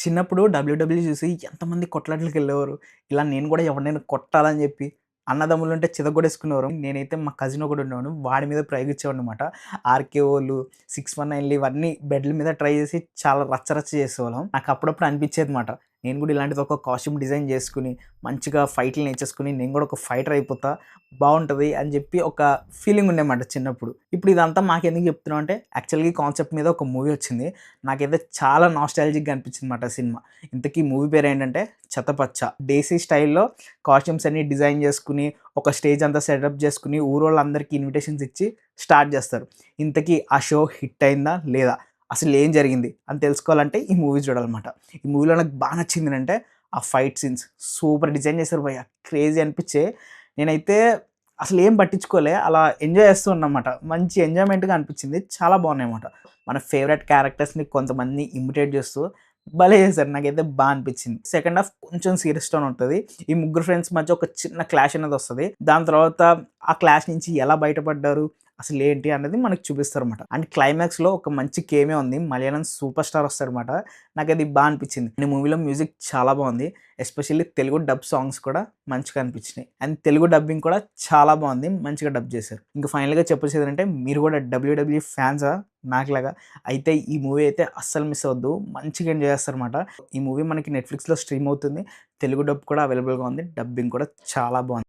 చిన్నప్పుడు డబ్ల్యూడబ్ల్యూ చూసి ఎంతమంది కొట్లాట్లకెళ్ళేవారు. ఇలా నేను కూడా ఎవరినైనా కొట్టాలని చెప్పి అన్నదమ్ములుంటే చితకొట్టేసుకునేవారు. నేనైతే మా కజిన్ ఒకడుండేవాడు. వాడి మీద ప్రయోగించేవాడినమాట. ఆర్‌కేఓలు, 619లు ఇవన్నీ బెడ్ల మీద ట్రై చేసి చాలా రచ్చ రచ్చ చేసేవాళ్ళం. నాకు అప్పుడప్పుడు అనిపించేదన్నమాట. నేను కూడా ఇలాంటిది ఒక కాస్ట్యూమ్ డిజైన్ చేసుకొని, మంచిగా ఫైట్‌లు నేర్చేసుకొని, నేను కూడా ఒక ఫైటర్ అయిపోతా బావుంటది అని చెప్పి ఒక ఫీలింగ్ ఉండేమాట చిన్నప్పుడు. ఇప్పుడు ఇదంతా మాకెందుకు చెప్తున్నాం అంటే యాక్చువల్‌గా ఈ కాన్సెప్ట్ మీద ఒక మూవీ వచ్చింది. నాకైతే చాలా నాస్టాల్జిక్‌గా అనిపించిందన్నమాట ఆ సినిమా. ఇంతకీ మూవీ పేరేంటంటే 'చెత్తపచ్చ'. దేశీ స్టైల్‌లో కాస్ట్యూమ్స్ అన్నీ డిజైన్ చేసుకొని, ఒక స్టేజ్ అంతా సెటప్ చేసుకొని, ఊరోళ్ళందరికీ ఇన్విటేషన్స్ ఇచ్చి స్టార్ట్ చేస్తారు. ఇంతకీ ఆ షో హిట్ అయిందా? లేదా? అసలేం జరిగింది? అని తెలుసుకోవాలంటే ఈ మూవీ చూడాలన్నమాట. ఈ మూవీలో నాకు బా నచ్చిందేంటంటే ఆ ఫైట్ సీన్స్ సూపర్ డిజైన్ చేశారు భయ్యా! క్రేజీ అనిపించాయి. నేనైతే అసలేం పట్టించుకోలే. అలా ఎంజాయ్ చేస్తూ ఉన్నానన్నమాట. మంచి ఎంజాయ్‌మెంట్‌గా అనిపించింది. చాలా బాగున్నాయన్నమాట. మన ఫేవరెట్ క్యారెక్టర్స్‌ని కొంతమందిని ఇమిటేట్ చేస్తూ భలే చేశారు. నాకైతే బా అనిపించింది. సెకండ్ హాఫ్ కొంచెం సీరియస్ టోన్ ఉంటది. ఈ ముగ్గురు ఫ్రెండ్స్ మధ్య ఒక చిన్న క్లాష్ అనేది వస్తది. దాని తర్వాత ఆ క్లాష్ నుంచి ఎలా బయటపడ్డారు? అసలేంటి అన్నది మనకు చూపిస్తారన్నమాట. అండ్ క్లైమాక్స్‌లో ఒక మంచి కేమియో ఉంది. మలయాళం సూపర్ స్టార్ వస్తాడన్నమాట. నాకది బా అనిపించింది. ఈ మూవీలో మ్యూజిక్ చాలా బాగుంది. ఎస్పెషల్లీ తెలుగు డబ్ సాంగ్స్ కూడా మంచిగా అనిపించినాయి. అండ్ తెలుగు డబ్బింగ్ కూడా చాలా బాగుంది. మంచిగా డబ్ చేశారు. ఇంక ఫైనల్‌గా చెప్పొచ్చేదేంటంటే మీరు కూడా డబ్ల్యూడబ్ల్యూ ఫ్యాన్సా నాకులాగా? అయితే ఈ మూవీ అయితే అస్సలు మిస్ అవ్వద్దు. మంచిగా ఎంజాయ్ చేస్తారన్నమాట. ఈ మూవీ మనకి నెట్‌ఫ్లిక్స్‌లో స్ట్రీమ్ అవుతుంది. తెలుగు డబ్ కూడా అవైలబుల్‌గా ఉంది. డబ్బింగ్ కూడా చాలా బాగుంది.